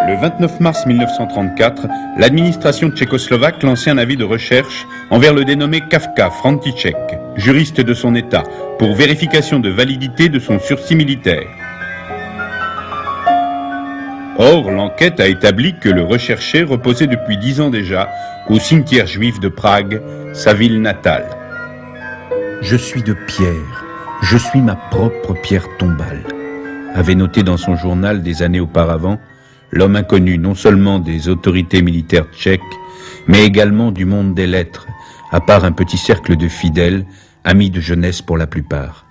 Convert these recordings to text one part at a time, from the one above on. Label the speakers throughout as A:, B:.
A: Le 29 mars 1934, l'administration tchécoslovaque lançait un avis de recherche envers le dénommé Kafka František, juriste de son État, pour vérification de validité de son sursis militaire. Or, l'enquête a établi que le recherché reposait depuis 10 ans déjà au cimetière juif de Prague, sa ville natale.
B: Je suis de pierre, je suis ma propre pierre tombale, avait noté dans son journal des années auparavant l'homme inconnu non seulement des autorités militaires tchèques, mais également du monde des lettres, à part un petit cercle de fidèles, amis de jeunesse pour la plupart.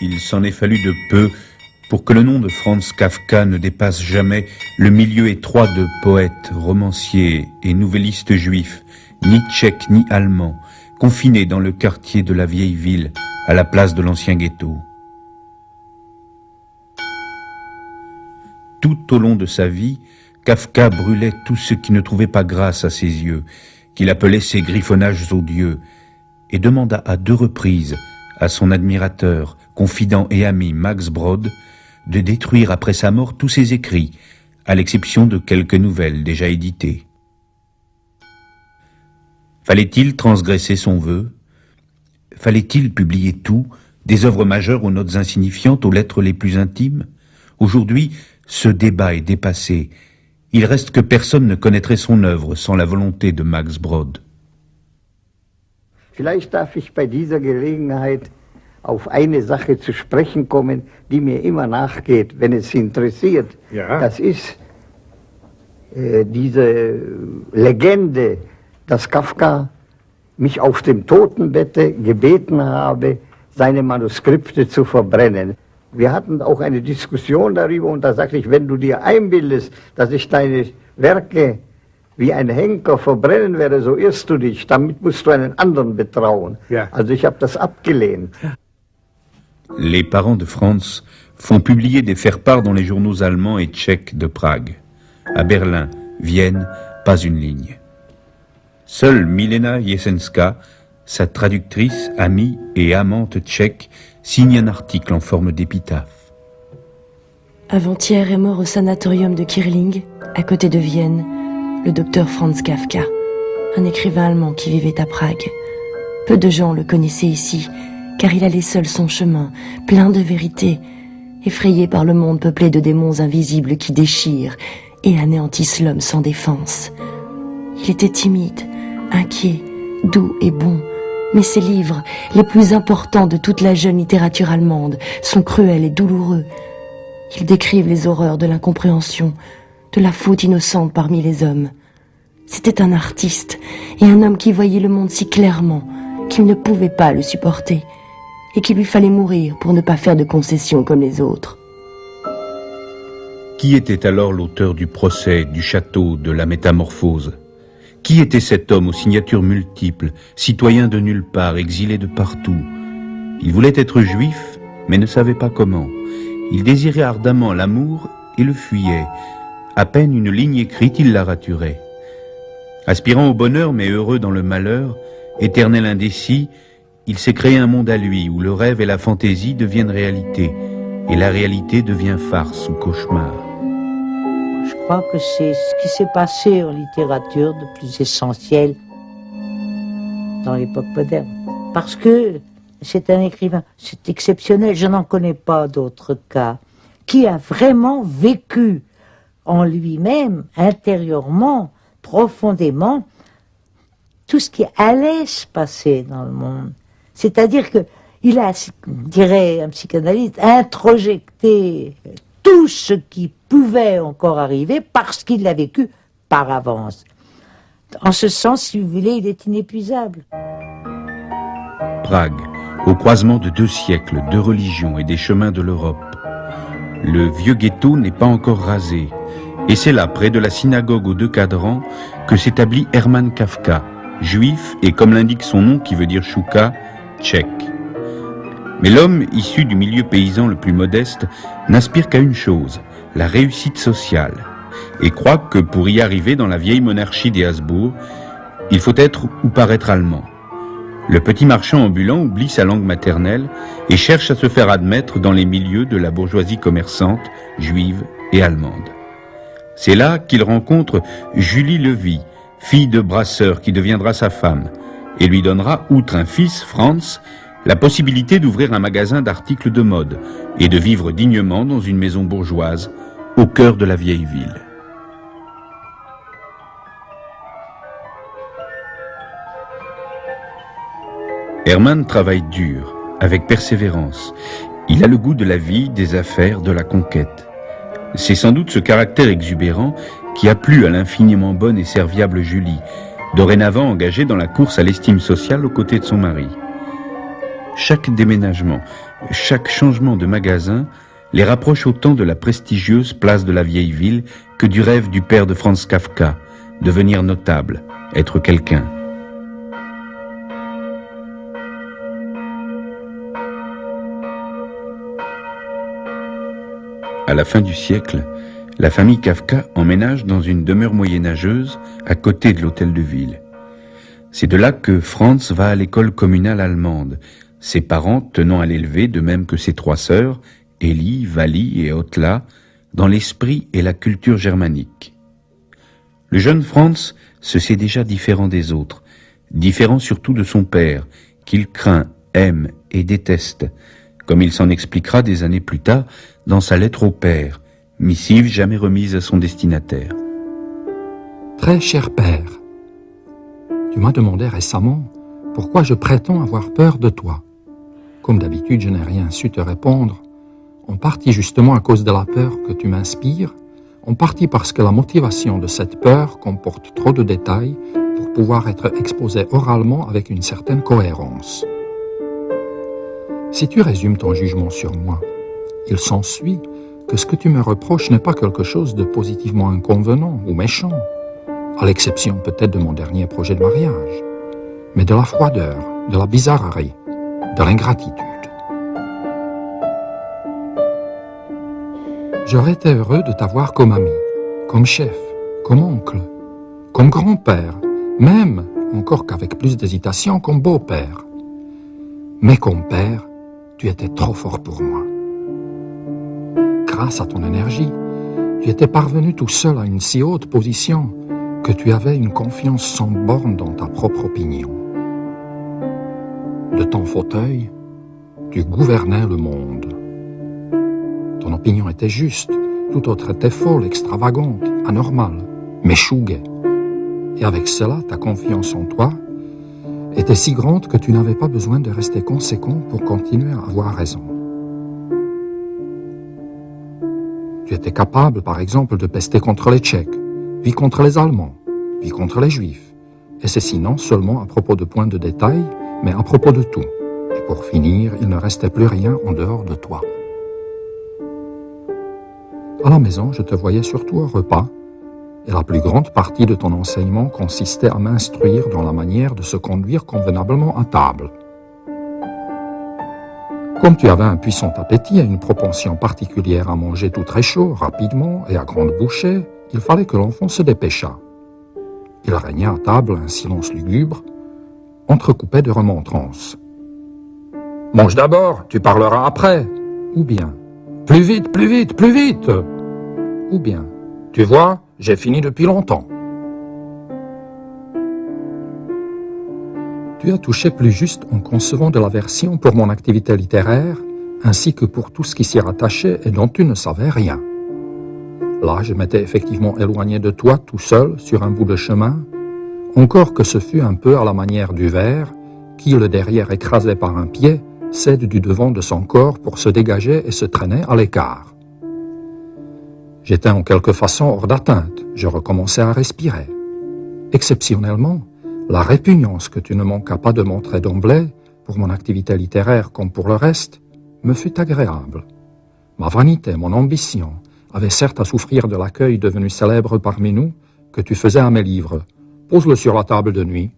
B: Il s'en est fallu de peu pour que le nom de Franz Kafka ne dépasse jamais le milieu étroit de poètes, romanciers et nouvellistes juifs, ni tchèques ni allemands, confinés dans le quartier de la vieille ville, à la place de l'ancien ghetto. Tout au long de sa vie, Kafka brûlait tout ce qui ne trouvait pas grâce à ses yeux, qu'il appelait ses griffonnages odieux, et demanda à 2 reprises à son admirateur, confident et ami Max Brod, de détruire après sa mort tous ses écrits, à l'exception de quelques nouvelles déjà éditées. Fallait-il transgresser son vœu? Fallait-il publier tout, des œuvres majeures aux notes insignifiantes, aux lettres les plus intimes? Aujourd'hui, ce débat est dépassé. Il reste que personne ne connaîtrait son œuvre sans la volonté de Max Brod.
C: Vielleicht darf ich bei dieser Gelegenheit auf eine Sache zu sprechen kommen, die mir immer nachgeht, wenn es Sie interessiert. Ja. Das ist diese Legende, dass Kafka mich auf dem Totenbette gebeten habe, seine Manuskripte zu verbrennen. Wir hatten auch eine Diskussion darüber und da sagte ich, wenn du dir einbildest, dass ich deine Werke wie ein Henker verbrennen werde, so irrst du dich, damit musst du einen anderen betrauen. Ja. Also ich habe das abgelehnt.
B: Les parents de Franz font publier des faire-part dans les journaux allemands et tchèques de Prague. À Berlin, Vienne, pas une ligne. Seule Milena Jesenska, sa traductrice, amie et amante tchèque, signe un article en forme d'épitaphe.
D: Avant-hier est mort au sanatorium de Kirling, à côté de Vienne, le docteur Franz Kafka, un écrivain allemand qui vivait à Prague. Peu de gens le connaissaient ici, car il allait seul son chemin, plein de vérité, effrayé par le monde peuplé de démons invisibles qui déchirent et anéantissent l'homme sans défense. Il était timide, inquiet, doux et bon, mais ses livres, les plus importants de toute la jeune littérature allemande, sont cruels et douloureux. Ils décrivent les horreurs de l'incompréhension, de la faute innocente parmi les hommes. C'était un artiste et un homme qui voyait le monde si clairement qu'il ne pouvait pas le supporter et qu'il lui fallait mourir pour ne pas faire de concessions comme les autres.
B: Qui était alors l'auteur du procès, du château, de la métamorphose? Qui était cet homme aux signatures multiples, citoyen de nulle part, exilé de partout? Il voulait être juif, mais ne savait pas comment. Il désirait ardemment l'amour et le fuyait. À peine une ligne écrite, il la raturait. Aspirant au bonheur, mais heureux dans le malheur, éternel indécis, il s'est créé un monde à lui où le rêve et la fantaisie deviennent réalité, et la réalité devient farce ou cauchemar.
E: Je crois que c'est ce qui s'est passé en littérature de plus essentiel dans l'époque moderne. Parce que c'est un écrivain, c'est exceptionnel, je n'en connais pas d'autres cas, qui a vraiment vécu en lui-même, intérieurement, profondément, tout ce qui allait se passer dans le monde. C'est-à-dire qu'il a, dirait un psychanalyste, introjecté tout ce qui pouvait encore arriver parce qu'il l'a vécu par avance. En ce sens, si vous voulez, il est inépuisable.
B: Prague, au croisement de 2 siècles, 2 religions et des chemins de l'Europe. Le vieux ghetto n'est pas encore rasé. Et c'est là, près de la synagogue aux 2 cadrans, que s'établit Hermann Kafka, juif et, comme l'indique son nom qui veut dire chouka, tchèque. Mais l'homme, issu du milieu paysan le plus modeste, n'aspire qu'à une chose, la réussite sociale, et croit que pour y arriver dans la vieille monarchie des Habsbourg, il faut être ou paraître allemand. Le petit marchand ambulant oublie sa langue maternelle et cherche à se faire admettre dans les milieux de la bourgeoisie commerçante, juive et allemande. C'est là qu'il rencontre Julie Levy, fille de brasseur qui deviendra sa femme, et lui donnera, outre un fils, Franz, la possibilité d'ouvrir un magasin d'articles de mode et de vivre dignement dans une maison bourgeoise au cœur de la vieille ville. Hermann travaille dur, avec persévérance. Il a le goût de la vie, des affaires, de la conquête. C'est sans doute ce caractère exubérant qui a plu à l'infiniment bonne et serviable Julie, dorénavant engagée dans la course à l'estime sociale aux côtés de son mari. Chaque déménagement, chaque changement de magasin les rapproche autant de la prestigieuse place de la vieille ville que du rêve du père de Franz Kafka, devenir notable, être quelqu'un. À la fin du siècle, la famille Kafka emménage dans une demeure moyenâgeuse à côté de l'hôtel de ville. C'est de là que Franz va à l'école communale allemande, ses parents tenant à l'élever de même que ses trois sœurs, Ellie, Vali et Otla, dans l'esprit et la culture germanique. Le jeune Franz se sait déjà différent des autres, différent surtout de son père, qu'il craint, aime et déteste, comme il s'en expliquera des années plus tard dans sa lettre au père, missive jamais remise à son destinataire.
F: Très cher père, tu m'as demandé récemment pourquoi je prétends avoir peur de toi. Comme d'habitude, je n'ai rien su te répondre, en partie justement à cause de la peur que tu m'inspires, en partie parce que la motivation de cette peur comporte trop de détails pour pouvoir être exposée oralement avec une certaine cohérence. Si tu résumes ton jugement sur moi, il s'ensuit que ce que tu me reproches n'est pas quelque chose de positivement inconvenant ou méchant, à l'exception peut-être de mon dernier projet de mariage, mais de la froideur, de la bizarrerie, de l'ingratitude. J'aurais été heureux de t'avoir comme ami, comme chef, comme oncle, comme grand-père, même, encore qu'avec plus d'hésitation, comme beau-père. Mais comme père, tu étais trop fort pour moi. Grâce à ton énergie, tu étais parvenu tout seul à une si haute position que tu avais une confiance sans borne dans ta propre opinion. De ton fauteuil, tu gouvernais le monde. Ton opinion était juste, tout autre était folle, extravagante, anormale, mais chouguet. Et avec cela, ta confiance en toi était si grande que tu n'avais pas besoin de rester conséquent pour continuer à avoir raison. Tu étais capable, par exemple, de pester contre les Tchèques, puis contre les Allemands, puis contre les Juifs, et ceci non seulement à propos de points de détail, mais à propos de tout. Et pour finir, il ne restait plus rien en dehors de toi. À la maison, je te voyais surtout au repas, et la plus grande partie de ton enseignement consistait à m'instruire dans la manière de se conduire convenablement à table. Comme tu avais un puissant appétit et une propension particulière à manger tout très chaud, rapidement et à grandes bouchées, il fallait que l'enfant se dépêchât. Il régnait à table un silence lugubre, entrecoupé de remontrances. « Mange d'abord, tu parleras après !» Ou bien « Plus vite, plus vite, plus vite !» Ou bien « Tu vois, j'ai fini depuis longtemps. » Tu as touché plus juste en concevant de l'aversion pour mon activité littéraire, ainsi que pour tout ce qui s'y rattachait et dont tu ne savais rien. Là, je m'étais effectivement éloigné de toi tout seul sur un bout de chemin, encore que ce fût un peu à la manière du ver, qui, le derrière écrasé par un pied, cède du devant de son corps pour se dégager et se traîner à l'écart. J'étais en quelque façon hors d'atteinte, je recommençais à respirer. Exceptionnellement, la répugnance que tu ne manquas pas de montrer d'emblée, pour mon activité littéraire comme pour le reste, me fut agréable. Ma vanité, mon ambition, avaient certes à souffrir de l'accueil devenu célèbre parmi nous que tu faisais à mes livres. Pose-le sur la table de nuit.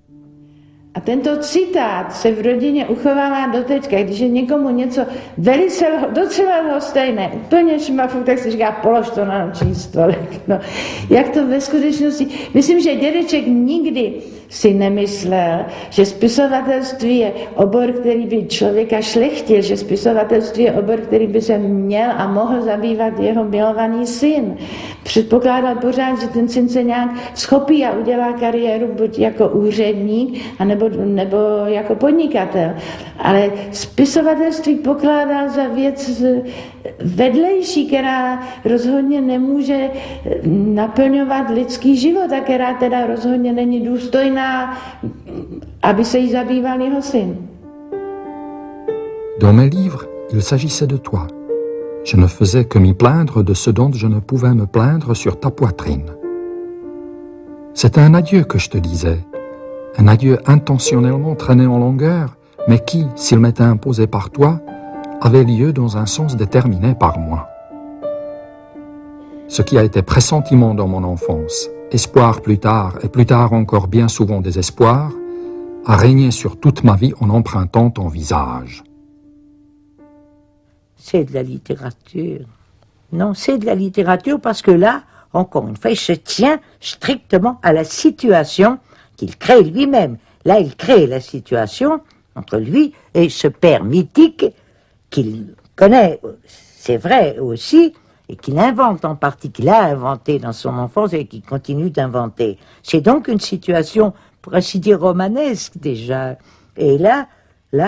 G: A tento citát se v rodině uchovává doteďka. Když je někomu něco velice, docela lhostejné, úplně šmafu, tak si říká, polož to na noční stolek. No, jak to ve skutečnosti... Myslím, že dědeček nikdy si nemyslel, že spisovatelství je obor, který by člověka šlechtil, že spisovatelství je obor, který by se měl a mohl zabývat jeho milovaný syn. Předpokládal pořád, že ten syn se nějak schopí a udělá kariéru buď jako úředník, nebo jako podnikatel. Ale spisovatelství pokládal za věc vedlejší, která rozhodně nemůže naplňovat lidský život a která teda rozhodně není důstojná, aby se jí zabýval jeho syn.
F: Dans mes livres, il s'agissait de toi. Je ne faisais que m'y plaindre de ce dont je ne pouvais me plaindre sur ta poitrine. C'est un adieu que je te disais, un adieu intentionnellement traîné en longueur, mais qui, s'il m'était imposé par toi, avait lieu dans un sens déterminé par moi. Ce qui a été pressentiment dans mon enfance, espoir plus tard, et plus tard encore bien souvent désespoir, a régné sur toute ma vie en empruntant ton visage.
E: C'est de la littérature. Non, c'est de la littérature parce que là, encore une fois, il se tient strictement à la situation qu'il crée lui-même. Là, il crée la situation entre lui et ce père mythique qu'il connaît, c'est vrai aussi, et qu'il invente en partie, qu'il a inventé dans son enfance et qu'il continue d'inventer. C'est donc une situation, pour ainsi dire, romanesque déjà. Et là,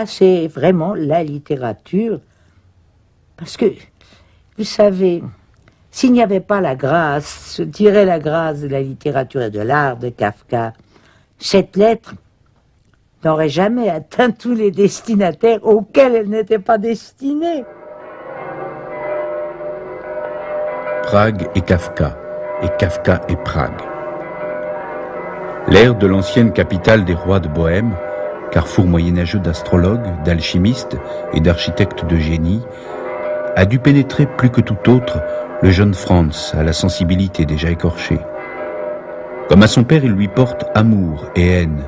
E: c'est vraiment la littérature. Parce que, vous savez, s'il n'y avait pas la grâce, je dirais la grâce de la littérature et de l'art de Kafka, cette lettre n'aurait jamais atteint tous les destinataires auxquels elle n'était pas destinée.
B: Prague et Kafka et Prague. L'ère de l'ancienne capitale des rois de Bohême, carrefour moyenâgeux d'astrologues, d'alchimistes et d'architectes de génie, a dû pénétrer plus que tout autre le jeune Franz à la sensibilité déjà écorchée. Comme à son père, il lui porte amour et haine.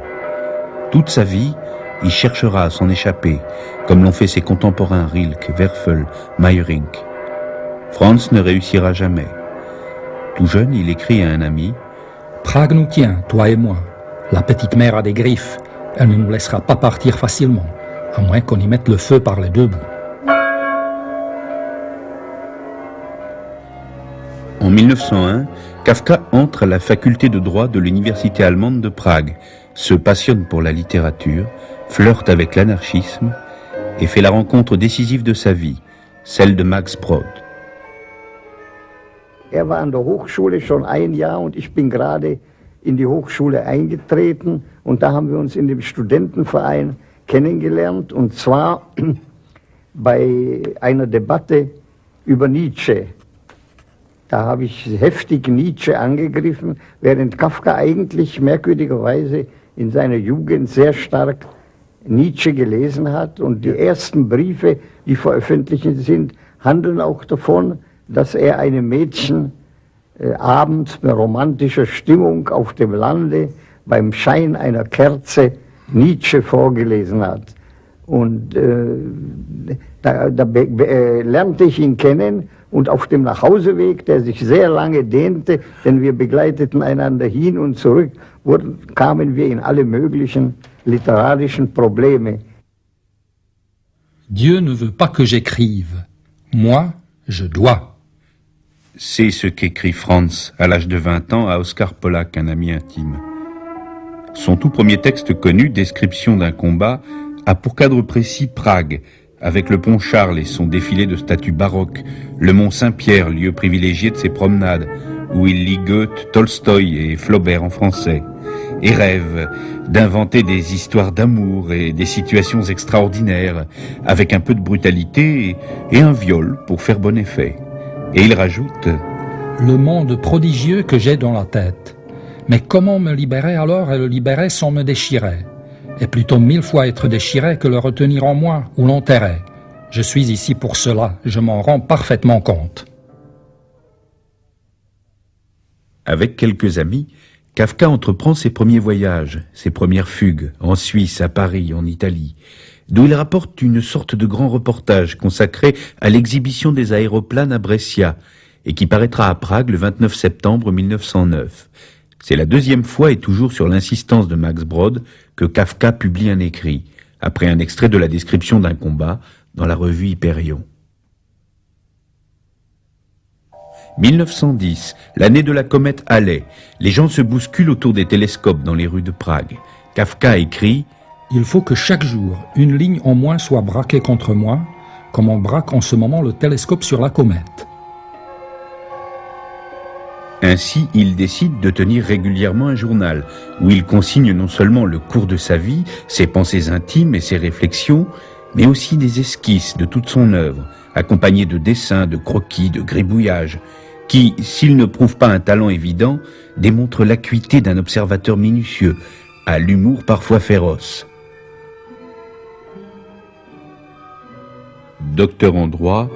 B: Toute sa vie, il cherchera à s'en échapper, comme l'ont fait ses contemporains Rilke, Werfel, Meyerinck. Franz ne réussira jamais. Tout jeune, il écrit à un ami «
F: Prague nous tient, toi et moi. La petite mère a des griffes. Elle ne nous laissera pas partir facilement, à moins qu'on y mette le feu par les deux bouts. »
B: En 1901, Kafka entre à la faculté de droit de l'université allemande de Prague, se passionne pour la littérature, flirte avec l'anarchisme et fait la rencontre décisive de sa vie, celle de Max Brod.
C: Er war an der Hochschule schon ein Jahr und ich bin gerade in die Hochschule eingetreten und da haben wir uns in dem Studentenverein kennengelernt und zwar bei einer Debatte über Nietzsche. Da habe ich heftig Nietzsche angegriffen, während Kafka eigentlich merkwürdigerweise in seiner Jugend sehr stark Nietzsche gelesen hat. Und die ersten Briefe, die veröffentlicht sind, handeln auch davon, dass er einem Mädchen abends bei romantischer Stimmung auf dem Lande beim Schein einer Kerze Nietzsche vorgelesen hat. Und da lernte ich ihn kennen. Und auf dem Nachhauseweg, der sich sehr lange dehnte, denn wir begleiteten einander hin und zurück, kamen wir in alle möglichen literarischen Probleme.
F: Dieu ne veut pas que j'écrive. Moi, je dois.
B: C'est ce qu'écrit Franz à l'âge de 20 ans à Oskar Polak, un ami intime. Son tout premier texte connu, Description d'un combat, a pour cadre précis Prague, avec le pont Charles et son défilé de statues baroques, le mont Saint-Pierre, lieu privilégié de ses promenades, où il lit Goethe, Tolstoï et Flaubert en français, et rêve d'inventer des histoires d'amour et des situations extraordinaires, avec un peu de brutalité et un viol pour faire bon effet. Et il rajoute «
F: Le monde prodigieux que j'ai dans la tête. Mais comment me libérer alors et le libérer sans me déchirer ? Et plutôt 1000 fois être déchiré que le retenir en moi ou l'enterrer. Je suis ici pour cela, je m'en rends parfaitement compte. »
B: Avec quelques amis, Kafka entreprend ses premiers voyages, ses premières fugues, en Suisse, à Paris, en Italie, d'où il rapporte une sorte de grand reportage consacré à l'exhibition des aéroplanes à Brescia, et qui paraîtra à Prague le 29 septembre 1909. C'est la deuxième fois et toujours sur l'insistance de Max Brod que Kafka publie un écrit, après un extrait de la description d'un combat dans la revue Hyperion. 1910, l'année de la comète Halley. Les gens se bousculent autour des télescopes dans les rues de Prague. Kafka écrit
F: « Il faut que chaque jour, une ligne en moins soit braquée contre moi, comme on braque en ce moment le télescope sur la comète. »
B: Ainsi, il décide de tenir régulièrement un journal, où il consigne non seulement le cours de sa vie, ses pensées intimes et ses réflexions, mais aussi des esquisses de toute son œuvre, accompagnées de dessins, de croquis, de gribouillages, qui, s'ils ne prouvent pas un talent évident, démontrent l'acuité d'un observateur minutieux, à l'humour parfois féroce. Docteur en droit,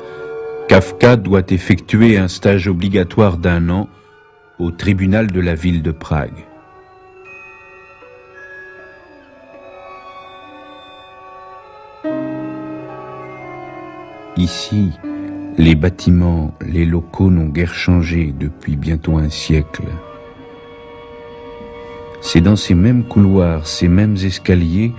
B: Kafka doit effectuer un stage obligatoire d'1 an au tribunal de la ville de Prague. Ici, les bâtiments, les locaux n'ont guère changé depuis bientôt un siècle. C'est dans ces mêmes couloirs, ces mêmes escaliers,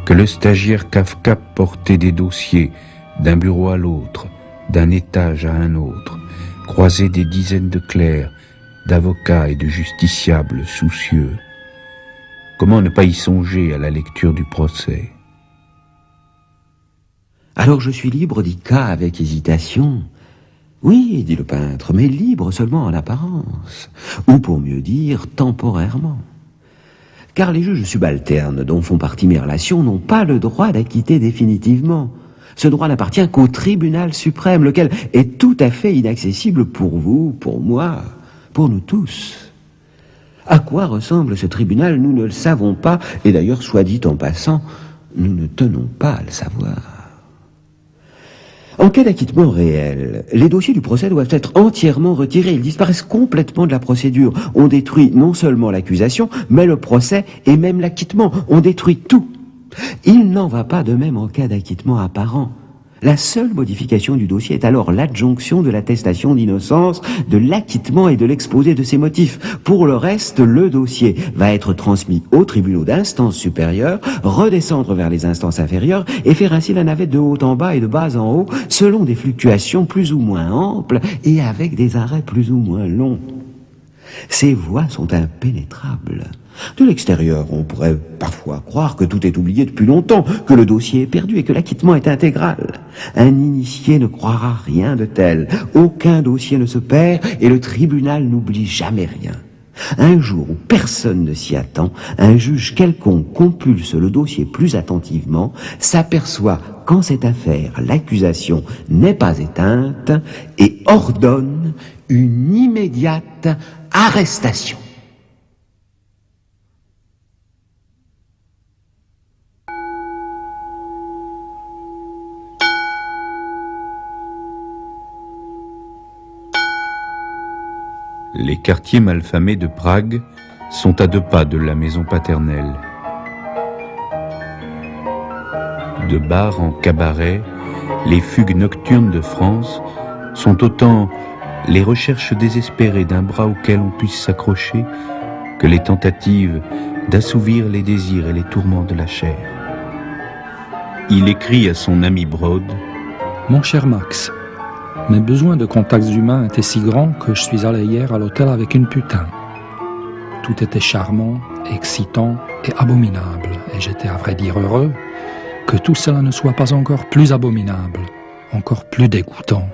B: que le stagiaire Kafka portait des dossiers d'un bureau à l'autre, d'un étage à un autre, croisé des dizaines de clercs, d'avocats et de justiciables soucieux. Comment ne pas y songer à la lecture du procès?
H: Alors je suis libre, dit K avec hésitation. Oui, dit le peintre, mais libre seulement en apparence, ou pour mieux dire, temporairement. Car les juges subalternes dont font partie mes relations n'ont pas le droit d'acquitter définitivement. Ce droit n'appartient qu'au tribunal suprême, lequel est tout à fait inaccessible pour vous, pour moi, pour nous tous. À quoi ressemble ce tribunal, nous ne le savons pas, et d'ailleurs, soit dit en passant, nous ne tenons pas à le savoir. En cas d'acquittement réel, les dossiers du procès doivent être entièrement retirés. Ils disparaissent complètement de la procédure. On détruit non seulement l'accusation, mais le procès et même l'acquittement. On détruit tout. Il n'en va pas de même en cas d'acquittement apparent. La seule modification du dossier est alors l'adjonction de l'attestation d'innocence, de l'acquittement et de l'exposé de ses motifs. Pour le reste, le dossier va être transmis aux tribunaux d'instance supérieure, redescendre vers les instances inférieures et faire ainsi la navette de haut en bas et de bas en haut, selon des fluctuations plus ou moins amples et avec des arrêts plus ou moins longs. Ces voies sont impénétrables. De l'extérieur, on pourrait parfois croire que tout est oublié depuis longtemps, que le dossier est perdu et que l'acquittement est intégral. Un initié ne croira rien de tel. Aucun dossier ne se perd et le tribunal n'oublie jamais rien. Un jour où personne ne s'y attend, un juge quelconque compulse le dossier plus attentivement, s'aperçoit qu'en cette affaire, l'accusation n'est pas éteinte et ordonne une immédiate arrestation.
B: Les quartiers malfamés de Prague sont à 2 pas de la maison paternelle. De bar en cabaret, les fugues nocturnes de France sont autant les recherches désespérées d'un bras auquel on puisse s'accrocher que les tentatives d'assouvir les désirs et les tourments de la chair. Il écrit à son ami Brod :
F: « Mon cher Max, mes besoins de contacts humains étaient si grands que je suis allé hier à l'hôtel avec une putain. Tout était charmant, excitant et abominable, et j'étais à vrai dire heureux que tout cela ne soit pas encore plus abominable, encore plus dégoûtant. »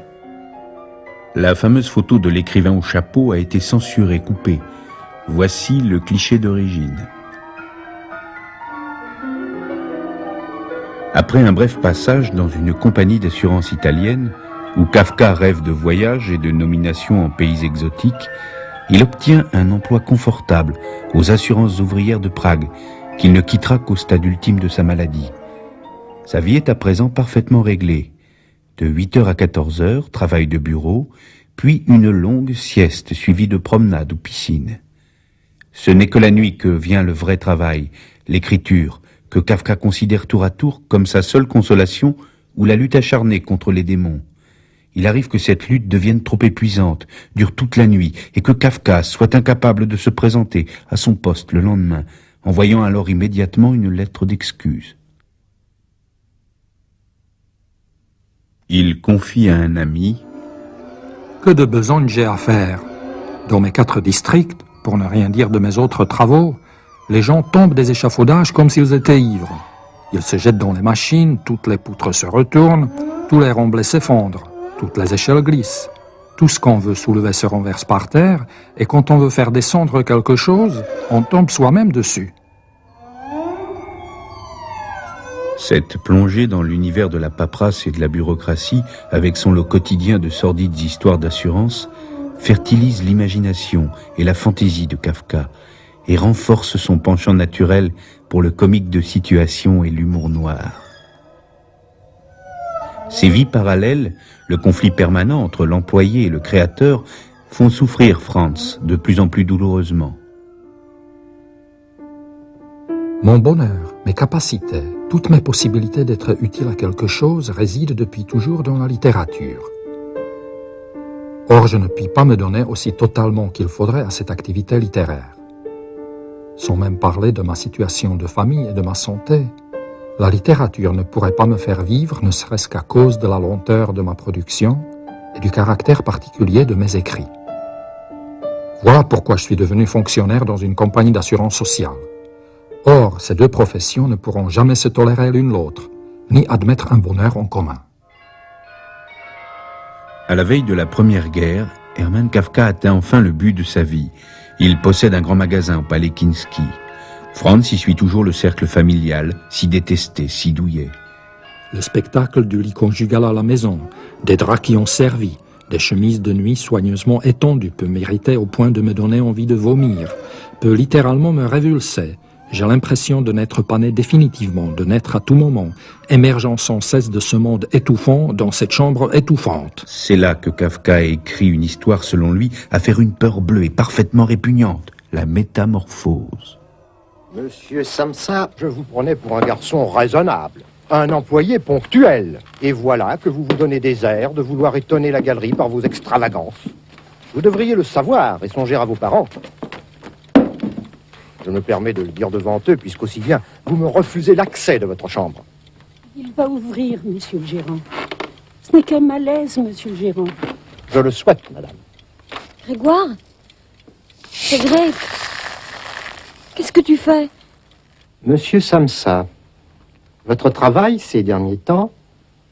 B: La fameuse photo de l'écrivain au chapeau a été censurée, coupée. Voici le cliché d'origine. Après un bref passage dans une compagnie d'assurance italienne, où Kafka rêve de voyages et de nominations en pays exotiques, il obtient un emploi confortable aux assurances ouvrières de Prague, qu'il ne quittera qu'au stade ultime de sa maladie. Sa vie est à présent parfaitement réglée. De 8h à 14h, travail de bureau, puis une longue sieste suivie de promenade ou piscine. Ce n'est que la nuit que vient le vrai travail, l'écriture, que Kafka considère tour à tour comme sa seule consolation ou la lutte acharnée contre les démons. Il arrive que cette lutte devienne trop épuisante, dure toute la nuit, et que Kafka soit incapable de se présenter à son poste le lendemain, envoyant alors immédiatement une lettre d'excuse. Il confie à un ami:
F: Que de besogne j'ai à faire. Dans mes 4 districts, pour ne rien dire de mes autres travaux, les gens tombent des échafaudages comme s'ils étaient ivres. Ils se jettent dans les machines, toutes les poutres se retournent, tous les remblais s'effondrent, toutes les échelles glissent. Tout ce qu'on veut soulever se renverse par terre, et quand on veut faire descendre quelque chose, on tombe soi-même dessus.
B: Cette plongée dans l'univers de la paperasse et de la bureaucratie, avec son lot quotidien de sordides histoires d'assurance, fertilise l'imagination et la fantaisie de Kafka et renforce son penchant naturel pour le comique de situation et l'humour noir. Ces vies parallèles, le conflit permanent entre l'employé et le créateur, font souffrir Franz de plus en plus douloureusement.
F: Mon bonheur, mes capacités, toutes mes possibilités d'être utile à quelque chose résident depuis toujours dans la littérature. Or, je ne puis pas me donner aussi totalement qu'il faudrait à cette activité littéraire. Sans même parler de ma situation de famille et de ma santé, la littérature ne pourrait pas me faire vivre, ne serait-ce qu'à cause de la lenteur de ma production et du caractère particulier de mes écrits. Voilà pourquoi je suis devenu fonctionnaire dans une compagnie d'assurance sociale. Or, ces 2 professions ne pourront jamais se tolérer l'une l'autre, ni admettre un bonheur en commun.
B: À la veille de la Première Guerre, Hermann Kafka atteint enfin le but de sa vie. Il possède un grand magasin au Palais Kinski. Franz y suit toujours le cercle familial, si détesté, si douillet.
F: Le spectacle du lit conjugal à la maison, des draps qui ont servi, des chemises de nuit soigneusement étendues peut mériter au point de me donner envie de vomir, peut littéralement me révulser. J'ai l'impression de n'être pas né définitivement, de naître à tout moment, émergeant sans cesse de ce monde étouffant dans cette chambre étouffante.
B: C'est là que Kafka a écrit une histoire, selon lui, à faire une peur bleue et parfaitement répugnante, la métamorphose.
I: Monsieur Samsa, je vous prenais pour un garçon raisonnable, un employé ponctuel. Et voilà que vous vous donnez des airs de vouloir étonner la galerie par vos extravagances. Vous devriez le savoir et songer à vos parents. Je me permets de le dire devant eux, puisqu'aussi bien vous me refusez l'accès de votre chambre.
J: Il va ouvrir, monsieur le gérant. Ce n'est qu'un malaise, monsieur le gérant.
I: Je le souhaite, madame.
K: Grégoire? C'est Greg. Qu'est-ce que tu fais?
I: Monsieur Samsa, votre travail ces derniers temps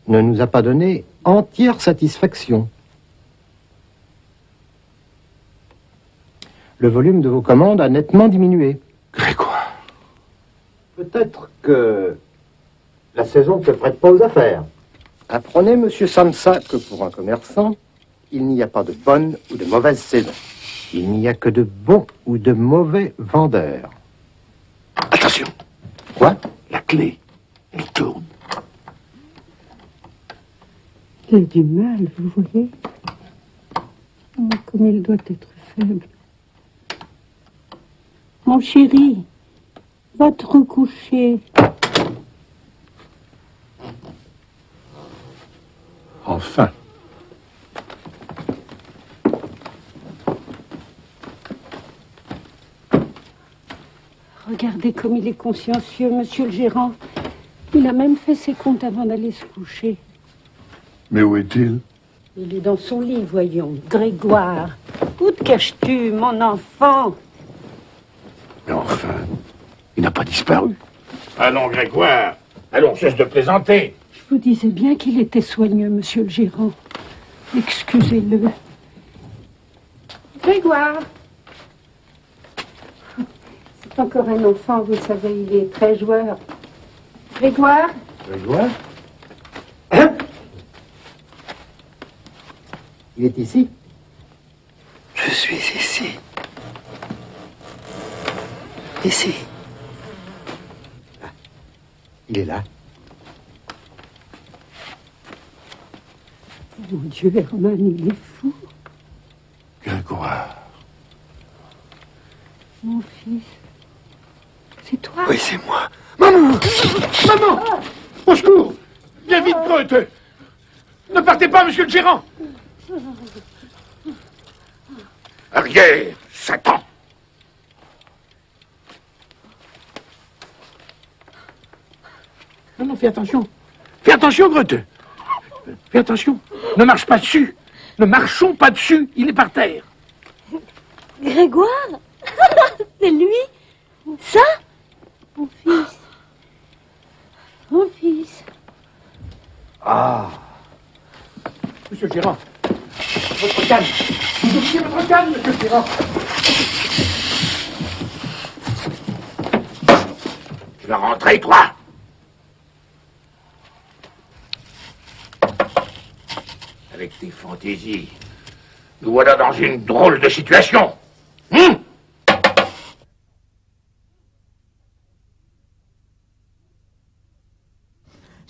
I: ne nous a pas donné entière satisfaction. Le volume de vos commandes a nettement diminué.
L: Grégoire.
I: Peut-être que la saison ne se prête pas aux affaires. Apprenez, monsieur Samsa, que pour un commerçant, il n'y a pas de bonne ou de mauvaise saison. Il n'y a que de bons ou de mauvais vendeurs.
L: Attention.
I: Quoi?
L: La clé, elle tourne.
J: Il a du mal, vous voyez. Oh, comme il doit être faible. Mon chéri, va te recoucher.
L: Enfin.
J: Regardez comme il est consciencieux, monsieur le gérant. Il a même fait ses comptes avant d'aller se coucher.
L: Mais où est-il?
J: Il est dans son lit, voyons. Grégoire, où te caches-tu, mon enfant?
L: Mais enfin, il n'a pas disparu.
M: Allons, Grégoire. Allons, cesse de plaisanter.
J: Je vous disais bien qu'il était soigneux, monsieur le gérant. Excusez-le. Grégoire. C'est encore un enfant, vous savez, il est très joueur. Grégoire.
I: Grégoire? Hein? Il est ici?
L: Je suis ici. Ici.
I: Ah, il est là.
J: Mon Dieu, Hermann, il est fou.
L: Grégoire.
J: Mon fils. fils. C'est toi?
M: Oui, c'est moi. Maman! Maman! Au secours! Viens vite, Brute! Ne partez pas, monsieur le gérant! Arrière, Satan! Non, fais attention. Fais attention, Brute! Fais attention. Ne marche pas dessus. Ne marchons pas dessus. Il est par terre.
K: Grégoire? C'est lui? Ça?
J: Mon fils. Mon fils.
M: Ah! Monsieur le gérant, votre canne. Vous oubliez votre canne, monsieur le gérant. Tu vas rentrer, toi? Avec tes fantaisies, nous voilà dans une drôle de situation.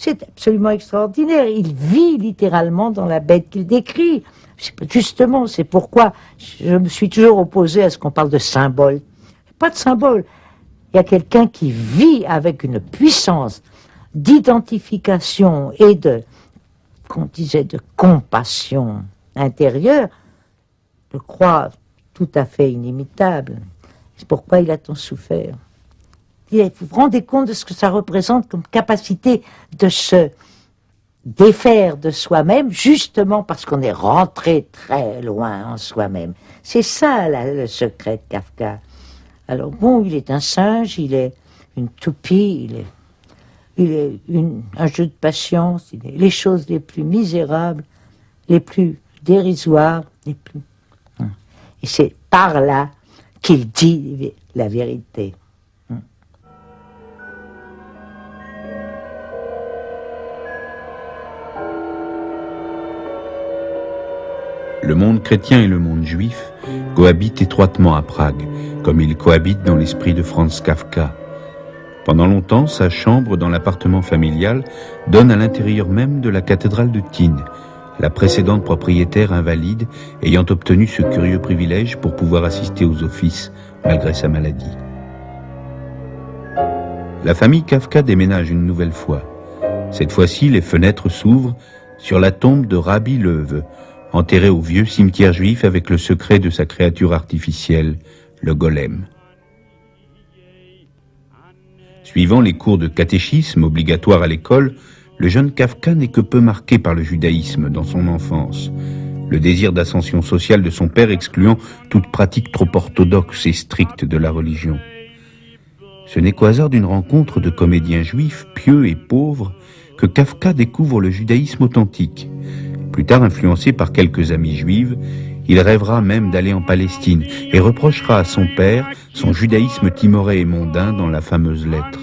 E: C'est absolument extraordinaire. Il vit littéralement dans la bête qu'il décrit. Justement, c'est pourquoi je me suis toujours opposé à ce qu'on parle de symbole. Pas de symbole. Il y a quelqu'un qui vit avec une puissance d'identification et de, qu'on disait, de compassion intérieure, je crois, tout à fait inimitable. C'est pourquoi il a tant souffert. Vous vous rendez compte de ce que ça représente comme capacité de se défaire de soi-même, justement parce qu'on est rentré très loin en soi-même. C'est ça le secret de Kafka. Alors bon, il est un singe, il est une toupie, il est un jeu de patience, il est les choses les plus misérables, les plus dérisoires, les plus... Et c'est par là qu'il dit la vérité.
B: Le monde chrétien et le monde juif cohabitent étroitement à Prague, comme ils cohabitent dans l'esprit de Franz Kafka. Pendant longtemps, sa chambre dans l'appartement familial donne à l'intérieur même de la cathédrale de Thine, la précédente propriétaire invalide ayant obtenu ce curieux privilège pour pouvoir assister aux offices malgré sa maladie. La famille Kafka déménage une nouvelle fois. Cette fois-ci, les fenêtres s'ouvrent sur la tombe de Rabbi Löwe, enterré au vieux cimetière juif avec le secret de sa créature artificielle, le golem. Suivant les cours de catéchisme obligatoires à l'école, le jeune Kafka n'est que peu marqué par le judaïsme dans son enfance, le désir d'ascension sociale de son père excluant toute pratique trop orthodoxe et stricte de la religion. Ce n'est qu'au hasard d'une rencontre de comédiens juifs, pieux et pauvres, que Kafka découvre le judaïsme authentique. Plus tard influencé par quelques amies juives, il rêvera même d'aller en Palestine et reprochera à son père son judaïsme timoré et mondain dans la fameuse lettre.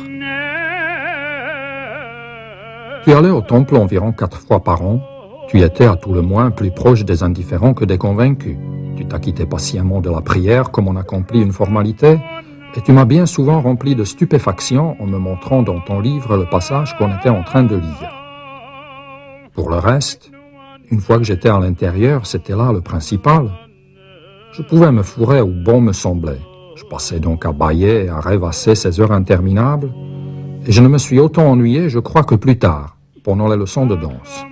F: Tu allais au temple environ 4 fois par an. Tu étais à tout le moins plus proche des indifférents que des convaincus. Tu t'acquittais patiemment de la prière comme on accomplit une formalité, et tu m'as bien souvent rempli de stupéfaction en me montrant dans ton livre le passage qu'on était en train de lire. Pour le reste, une fois que j'étais à l'intérieur, c'était là le principal. Je pouvais me fourrer où bon me semblait. Je passais donc à bâiller et à rêvasser ces heures interminables, et je ne me suis autant ennuyé, je crois, que plus tard, pendant les leçons de danse.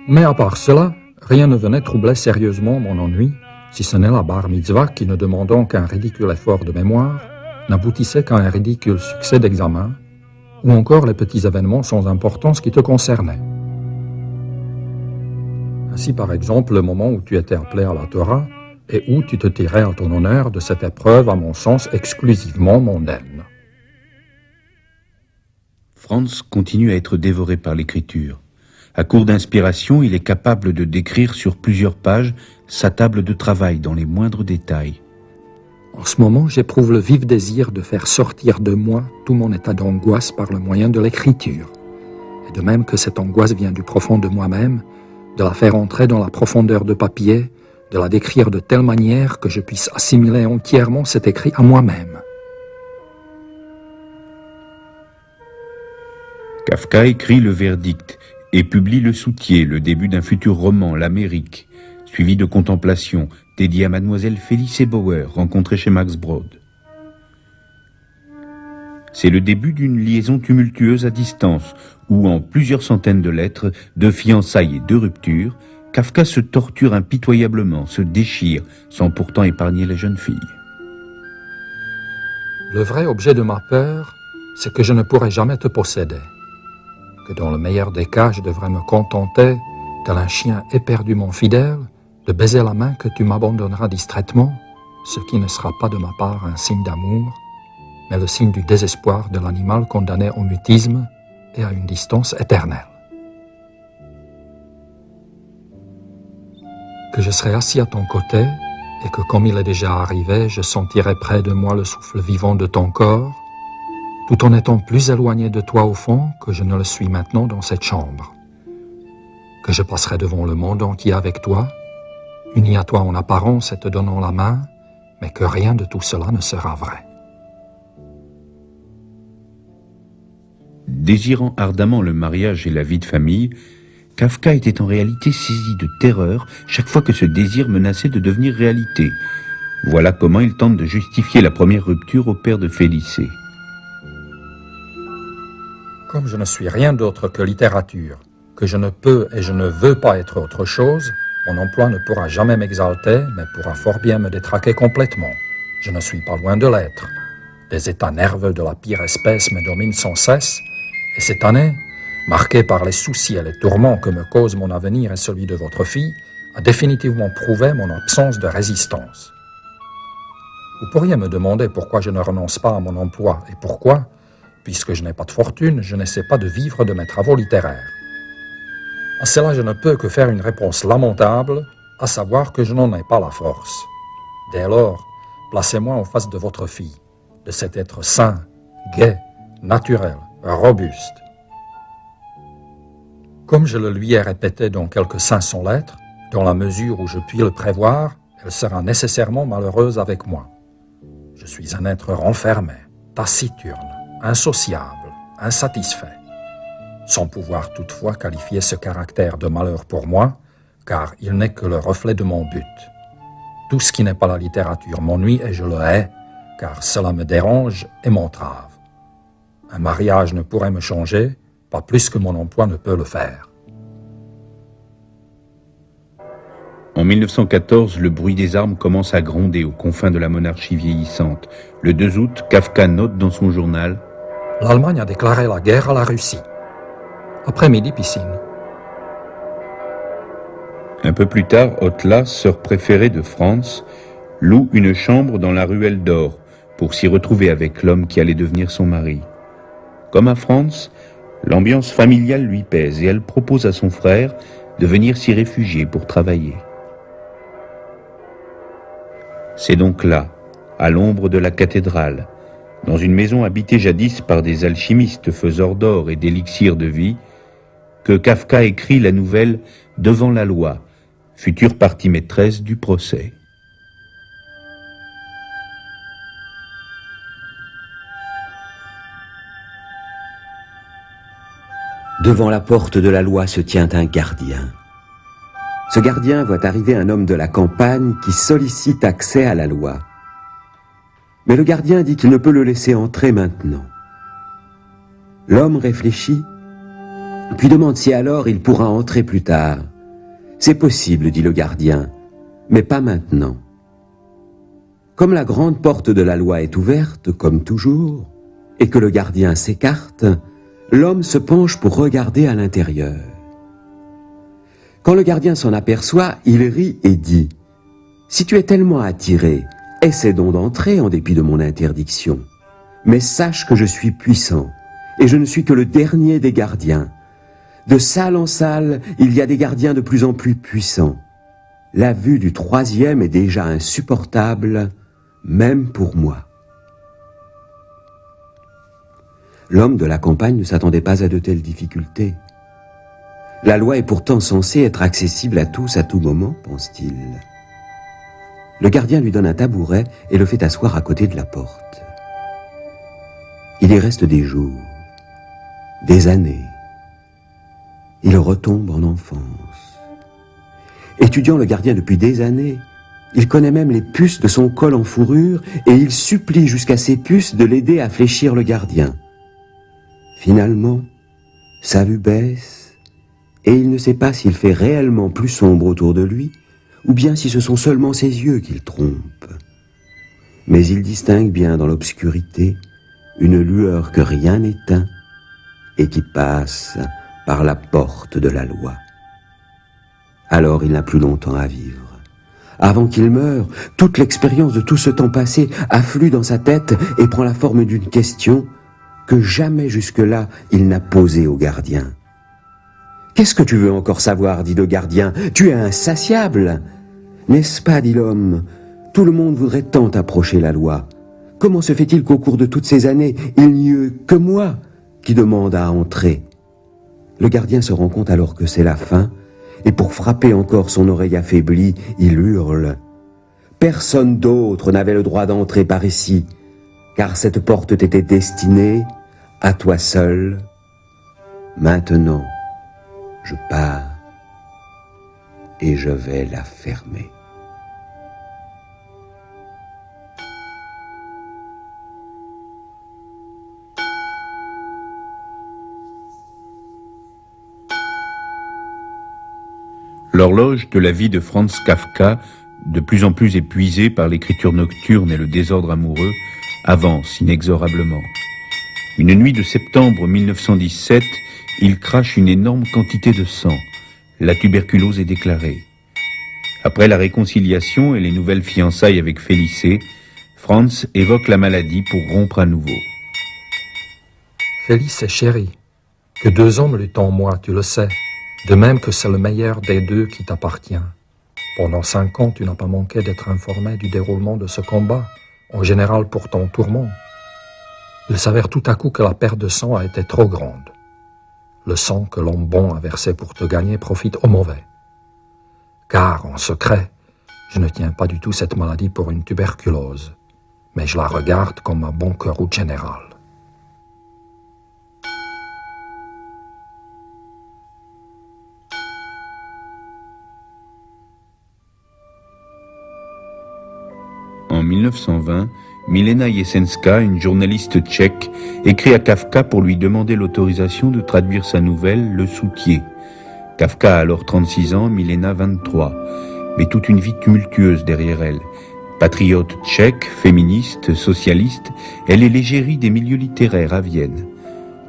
F: Mais à part cela, rien ne venait troubler sérieusement mon ennui, si ce n'est la bar mitzvah qui, ne demandant qu'un ridicule effort de mémoire, n'aboutissait qu'à un ridicule succès d'examen, ou encore les petits événements sans importance qui te concernaient. Ainsi, par exemple, le moment où tu étais appelé à la Torah et où tu te tirais à ton honneur de cette épreuve, à mon sens, exclusivement mondaine.
B: Franz continue à être dévoré par l'écriture. À court d'inspiration, il est capable de décrire sur plusieurs pages sa table de travail dans les moindres détails.
F: En ce moment, j'éprouve le vif désir de faire sortir de moi tout mon état d'angoisse par le moyen de l'écriture. Et de même que cette angoisse vient du profond de moi-même, de la faire entrer dans la profondeur de papier, de la décrire de telle manière que je puisse assimiler entièrement cet écrit à moi-même.
B: Kafka écrit le verdict et publie le soutier, le début d'un futur roman, l'Amérique, suivi de contemplation, dédié à mademoiselle Felice Bauer, rencontrée chez Max Brod. C'est le début d'une liaison tumultueuse à distance, où en plusieurs centaines de lettres, de fiançailles et de ruptures, Kafka se torture impitoyablement, se déchire, sans pourtant épargner les jeunes filles.
F: Le vrai objet de ma peur, c'est que je ne pourrai jamais te posséder. Que dans le meilleur des cas, je devrais me contenter, tel un chien éperdument fidèle, de baiser la main que tu m'abandonneras distraitement, ce qui ne sera pas de ma part un signe d'amour, mais le signe du désespoir de l'animal condamné au mutisme et à une distance éternelle. Que je serai assis à ton côté et que, comme il est déjà arrivé, je sentirai près de moi le souffle vivant de ton corps, tout en étant plus éloigné de toi au fond que je ne le suis maintenant dans cette chambre. Que je passerai devant le monde entier avec toi, uni à toi en apparence et te donnant la main, mais que rien de tout cela ne sera vrai.
B: Désirant ardemment le mariage et la vie de famille, Kafka était en réalité saisi de terreur chaque fois que ce désir menaçait de devenir réalité. Voilà comment il tente de justifier la première rupture au père de Felice.
F: Comme je ne suis rien d'autre que littérature, que je ne peux et je ne veux pas être autre chose, mon emploi ne pourra jamais m'exalter, mais pourra fort bien me détraquer complètement. Je ne suis pas loin de l'être. Des états nerveux de la pire espèce me dominent sans cesse, et cette année, marquée par les soucis et les tourments que me cause mon avenir et celui de votre fille, a définitivement prouvé mon absence de résistance. Vous pourriez me demander pourquoi je ne renonce pas à mon emploi et pourquoi, puisque je n'ai pas de fortune, je n'essaie pas de vivre de mes travaux littéraires. À cela, je ne peux que faire une réponse lamentable, à savoir que je n'en ai pas la force. Dès lors, placez-moi en face de votre fille, de cet être sain, gai, naturel, robuste. Comme je le lui ai répété dans quelques 500 lettres, dans la mesure où je puis le prévoir, elle sera nécessairement malheureuse avec moi. Je suis un être renfermé, taciturne, insociable, insatisfait, sans pouvoir toutefois qualifier ce caractère de malheur pour moi, car il n'est que le reflet de mon but. Tout ce qui n'est pas la littérature m'ennuie et je le hais, car cela me dérange et m'entrave. Un mariage ne pourrait me changer, pas plus que mon emploi ne peut le faire.
B: En 1914, le bruit des armes commence à gronder aux confins de la monarchie vieillissante. Le 2 août, Kafka note dans son journal «
F: L'Allemagne a déclaré la guerre à la Russie. Après-midi, piscine. »
B: Un peu plus tard, Hotla, sœur préférée de Franz, loue une chambre dans la ruelle d'Or pour s'y retrouver avec l'homme qui allait devenir son mari. Comme à Franz, l'ambiance familiale lui pèse et elle propose à son frère de venir s'y réfugier pour travailler. C'est donc là, à l'ombre de la cathédrale, dans une maison habitée jadis par des alchimistes faiseurs d'or et d'élixirs de vie, que Kafka écrit la nouvelle « Devant la loi », future partie maîtresse du procès.
H: Devant la porte de la loi se tient un gardien. Ce gardien voit arriver un homme de la campagne qui sollicite accès à la loi. Mais le gardien dit qu'il ne peut le laisser entrer maintenant. L'homme réfléchit, puis demande si alors il pourra entrer plus tard. C'est possible, dit le gardien, mais pas maintenant. Comme la grande porte de la loi est ouverte, comme toujours, et que le gardien s'écarte, l'homme se penche pour regarder à l'intérieur. Quand le gardien s'en aperçoit, il rit et dit « Si tu es tellement attiré, essaie donc d'entrer en dépit de mon interdiction. Mais sache que je suis puissant, et je ne suis que le dernier des gardiens. De salle en salle, il y a des gardiens de plus en plus puissants. La vue du troisième est déjà insupportable, même pour moi. » L'homme de la campagne ne s'attendait pas à de telles difficultés. La loi est pourtant censée être accessible à tous à tout moment, pense-t-il. Le gardien lui donne un tabouret et le fait asseoir à côté de la porte. Il y reste des jours, des années. Il retombe en enfance. étudiant le gardien depuis des années. Il connaît même les puces de son col en fourrure et il supplie jusqu'à ces puces de l'aider à fléchir le gardien. Finalement, sa vue baisse et il ne sait pas s'il fait réellement plus sombre autour de lui ou bien si ce sont seulement ses yeux qu'il trompe. Mais il distingue bien dans l'obscurité une lueur que rien n'éteint et qui passe par la porte de la loi. Alors il n'a plus longtemps à vivre. Avant qu'il meure, toute l'expérience de tout ce temps passé afflue dans sa tête et prend la forme d'une question que jamais jusque-là il n'a posée au gardien. « Qu'est-ce que tu veux encore savoir ?» dit le gardien. « Tu es insatiable. » « N'est-ce pas, dit l'homme, tout le monde voudrait tant approcher la loi. Comment se fait-il qu'au cours de toutes ces années, il n'y eut que moi qui demande à entrer ?» Le gardien se rend compte alors que c'est la fin, et pour frapper encore son oreille affaiblie, il hurle. « Personne d'autre n'avait le droit d'entrer par ici, car cette porte t'était destinée à toi seul. Maintenant, je pars et je vais la fermer. »
B: L'horloge de la vie de Franz Kafka, de plus en plus épuisée par l'écriture nocturne et le désordre amoureux, avance inexorablement. Une nuit de septembre 1917, il crache une énorme quantité de sang. La tuberculose est déclarée. Après la réconciliation et les nouvelles fiançailles avec Félicée, Franz évoque la maladie pour rompre à nouveau.
F: Félicée chérie, que deux hommes luttent en moi, tu le sais. De même que c'est le meilleur des deux qui t'appartient. Pendant 5 ans, tu n'as pas manqué d'être informé du déroulement de ce combat, en général pour ton tourment. Il s'avère tout à coup que la perte de sang a été trop grande. Le sang que l'homme bon a versé pour te gagner profite aux mauvais. Car, en secret, je ne tiens pas du tout cette maladie pour une tuberculose, mais je la regarde comme un bon route général.
B: En 1920, Milena Jesenska, une journaliste tchèque, écrit à Kafka pour lui demander l'autorisation de traduire sa nouvelle « Le Soutier ». Kafka a alors 36 ans, Milena 23, mais toute une vie tumultueuse derrière elle. Patriote tchèque, féministe, socialiste, elle est l'égérie des milieux littéraires à Vienne.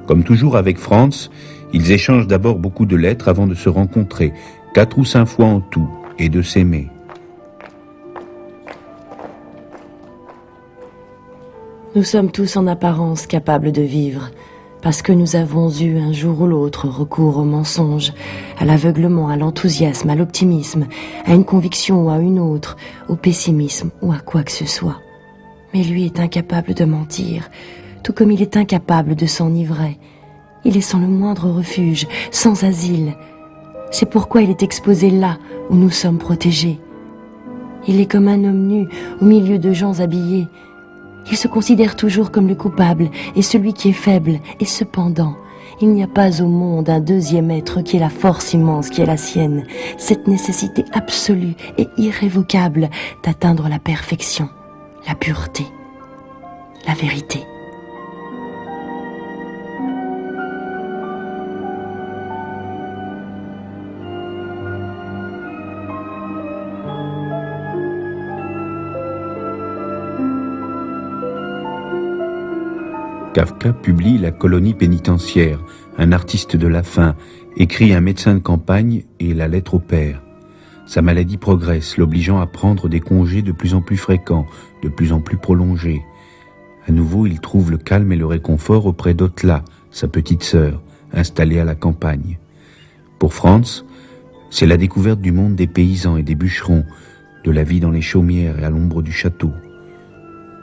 B: Comme toujours avec Franz, ils échangent d'abord beaucoup de lettres avant de se rencontrer, 4 ou 5 fois en tout, et de s'aimer.
D: Nous sommes tous en apparence capables de vivre, parce que nous avons eu un jour ou l'autre recours au mensonge, à l'aveuglement, à l'enthousiasme, à l'optimisme, à une conviction ou à une autre, au pessimisme ou à quoi que ce soit. Mais lui est incapable de mentir, tout comme il est incapable de s'enivrer. Il est sans le moindre refuge, sans asile. C'est pourquoi il est exposé là où nous sommes protégés. Il est comme un homme nu au milieu de gens habillés. Il se considère toujours comme le coupable et celui qui est faible, et cependant, il n'y a pas au monde un deuxième être qui ait la force immense qui est la sienne, cette nécessité absolue et irrévocable d'atteindre la perfection, la pureté, la vérité.
B: Kafka publie La colonie pénitentiaire, Un artiste de la faim, écrit Un médecin de campagne et La lettre au père. Sa maladie progresse, l'obligeant à prendre des congés de plus en plus fréquents, de plus en plus prolongés. À nouveau, il trouve le calme et le réconfort auprès d'Otla, sa petite sœur, installée à la campagne. Pour Franz, c'est la découverte du monde des paysans et des bûcherons, de la vie dans les chaumières et à l'ombre du château.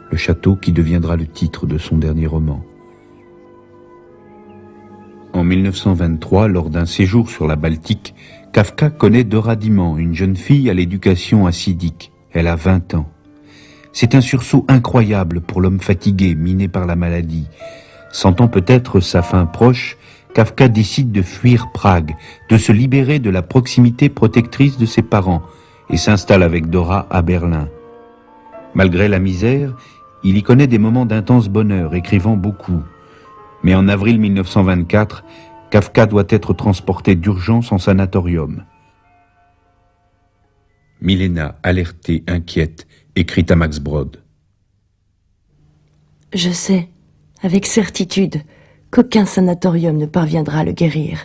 B: Le château qui deviendra le titre de son dernier roman. En 1923, lors d'un séjour sur la Baltique, Kafka connaît Dora Diman, une jeune fille à l'éducation acidique. Elle a 20 ans. C'est un sursaut incroyable pour l'homme fatigué, miné par la maladie. Sentant peut-être sa fin proche, Kafka décide de fuir Prague, de se libérer de la proximité protectrice de ses parents et s'installe avec Dora à Berlin. Malgré la misère, il y connaît des moments d'intense bonheur, écrivant beaucoup. Mais en avril 1924, Kafka doit être transporté d'urgence en sanatorium. Milena, alertée, inquiète, écrit à Max Brod.
D: Je sais, avec certitude, qu'aucun sanatorium ne parviendra à le guérir.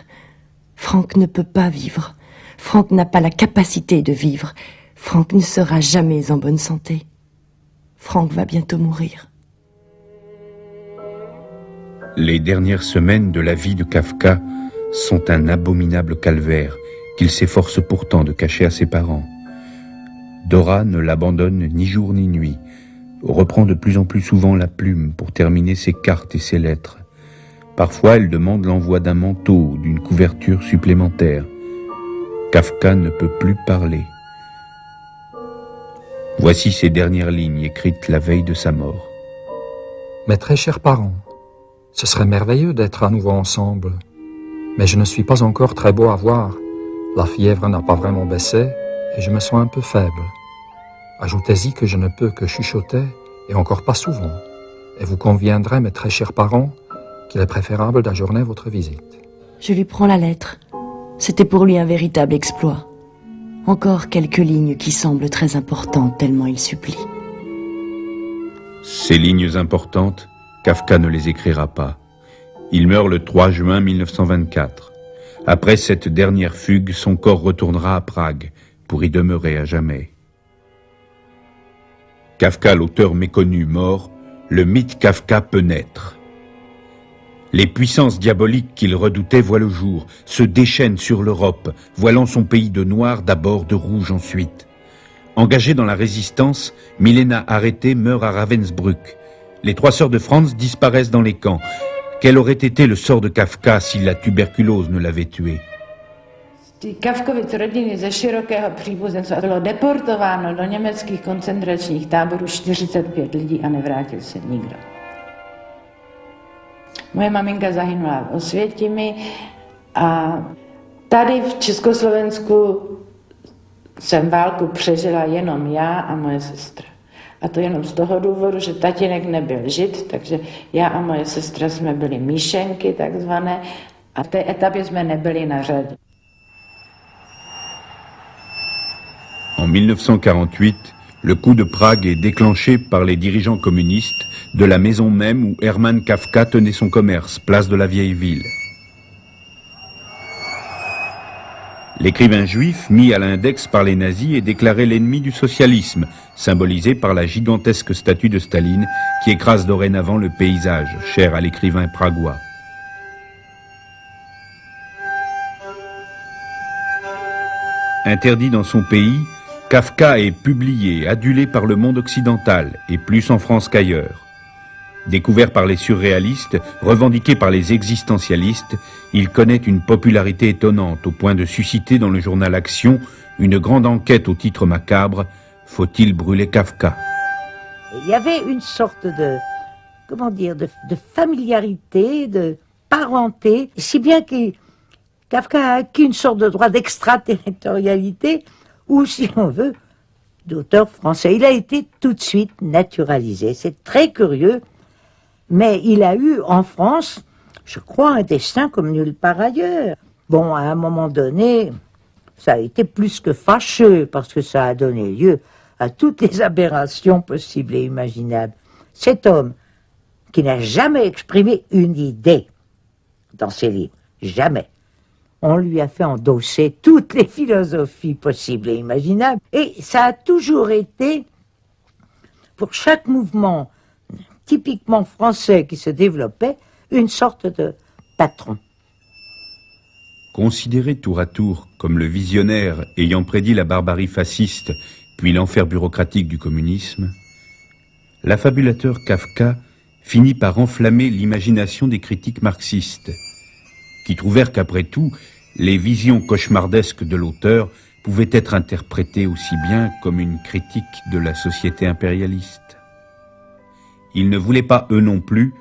D: Franck ne peut pas vivre. Franck n'a pas la capacité de vivre. Franck ne sera jamais en bonne santé. Franck va bientôt mourir.
B: Les dernières semaines de la vie de Kafka sont un abominable calvaire qu'il s'efforce pourtant de cacher à ses parents. Dora ne l'abandonne ni jour ni nuit, reprend de plus en plus souvent la plume pour terminer ses cartes et ses lettres. Parfois, elle demande l'envoi d'un manteau ou d'une couverture supplémentaire. Kafka ne peut plus parler. Voici ces dernières lignes écrites la veille de sa mort.
F: Mes très chers parents, ce serait merveilleux d'être à nouveau ensemble, mais je ne suis pas encore très beau à voir. La fièvre n'a pas vraiment baissé et je me sens un peu faible. Ajoutez-y que je ne peux que chuchoter et encore pas souvent. Et vous conviendrez, mes très chers parents, qu'il est préférable d'ajourner votre visite.
D: Je lui prends la lettre. C'était pour lui un véritable exploit. Encore quelques lignes qui semblent très importantes tellement il supplie.
B: Ces lignes importantes, Kafka ne les écrira pas. Il meurt le 3 juin 1924. Après cette dernière fugue, son corps retournera à Prague pour y demeurer à jamais. Kafka, l'auteur méconnu, mort, le mythe Kafka peut naître. Les puissances diaboliques qu'il redoutait voient le jour, se déchaînent sur l'Europe, voilant son pays de noir d'abord, de rouge ensuite. Engagée dans la résistance, Milena, arrêtée, meurt à Ravensbrück. Les 3 sœurs de Franz disparaissent dans les camps. Quel aurait été le sort de Kafka si la tuberculose ne l'avait tué?
G: Kafkovic rodiny ze širokého příbuzenstva bylo deportováno do německých koncentračních táborů 45 lidí a nevrátil se nikdo. Moje maminka zahynula v Osvětimi a tady v Československu jsem válku přežila jenom já a moje sestra. A to jenom z toho důvodu, že tatínek nebyl žid, takže já a moje sestra jsme byli míšenky takzvané a v té etapě jsme nebyli na řadě.
B: En 1948, le coup de Prague est déclenché par les dirigeants communistes de la maison même où Hermann Kafka tenait son commerce, place de la Vieille Ville. L'écrivain juif, mis à l'index par les nazis, est déclaré l'ennemi du socialisme, symbolisé par la gigantesque statue de Staline qui écrase dorénavant le paysage, cher à l'écrivain pragois. Interdit dans son pays, Kafka est publié, adulé par le monde occidental, et plus en France qu'ailleurs. Découvert par les surréalistes, revendiqué par les existentialistes, il connaît une popularité étonnante au point de susciter dans le journal Action une grande enquête au titre macabre « Faut-il brûler Kafka ?»
E: Il y avait une sorte de, de familiarité, de parenté, si bien que Kafka a acquis une sorte de droit d'extraterritorialité, ou si on veut, d'auteur français. Il a été tout de suite naturalisé. C'est très curieux, mais il a eu en France, je crois, un destin comme nulle part ailleurs. Bon, à un moment donné, ça a été plus que fâcheux, parce que ça a donné lieu à toutes les aberrations possibles et imaginables. Cet homme, qui n'a jamais exprimé une idée dans ses livres, jamais, on lui a fait endosser toutes les philosophies possibles et imaginables. Et ça a toujours été, pour chaque mouvement typiquement français qui se développait, une sorte de patron.
B: Considéré tour à tour comme le visionnaire ayant prédit la barbarie fasciste puis l'enfer bureaucratique du communisme, l'affabulateur Kafka finit par enflammer l'imagination des critiques marxistes, qui trouvèrent qu'après tout, les visions cauchemardesques de l'auteur pouvaient être interprétées aussi bien comme une critique de la société impérialiste. Ils ne voulaient pas, eux non plus,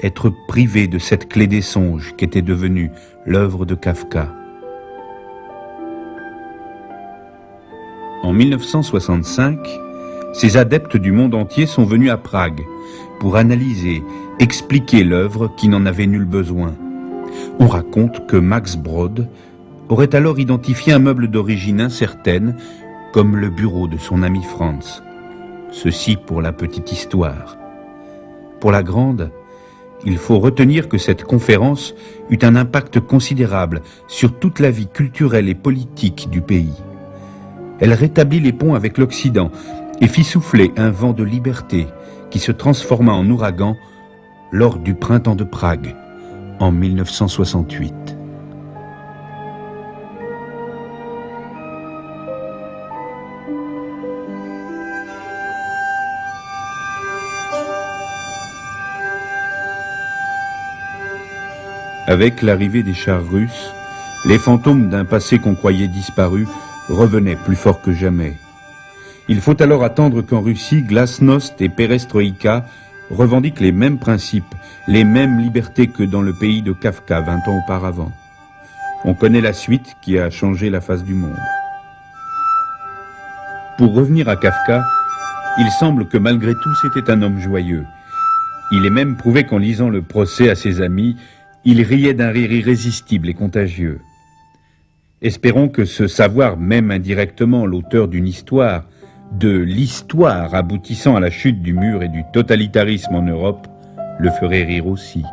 B: être privé de cette clé des songes qu'était devenue l'œuvre de Kafka. En 1965, ces adeptes du monde entier sont venus à Prague pour analyser, expliquer l'œuvre qui n'en avait nul besoin. On raconte que Max Brod aurait alors identifié un meuble d'origine incertaine comme le bureau de son ami Franz. Ceci pour la petite histoire. Pour la grande, il faut retenir que cette conférence eut un impact considérable sur toute la vie culturelle et politique du pays. Elle rétablit les ponts avec l'Occident et fit souffler un vent de liberté qui se transforma en ouragan lors du printemps de Prague en 1968. Avec l'arrivée des chars russes, les fantômes d'un passé qu'on croyait disparu revenaient plus fort que jamais. Il faut alors attendre qu'en Russie, glasnost et perestroïka revendiquent les mêmes principes, les mêmes libertés que dans le pays de Kafka 20 ans auparavant. On connaît la suite qui a changé la face du monde. Pour revenir à Kafka, il semble que malgré tout c'était un homme joyeux. Il est même prouvé qu'en lisant le procès à ses amis, il riait d'un rire irrésistible et contagieux. Espérons que ce savoir, même indirectement l'auteur d'une histoire, de l'histoire aboutissant à la chute du mur et du totalitarisme en Europe, le ferait rire aussi.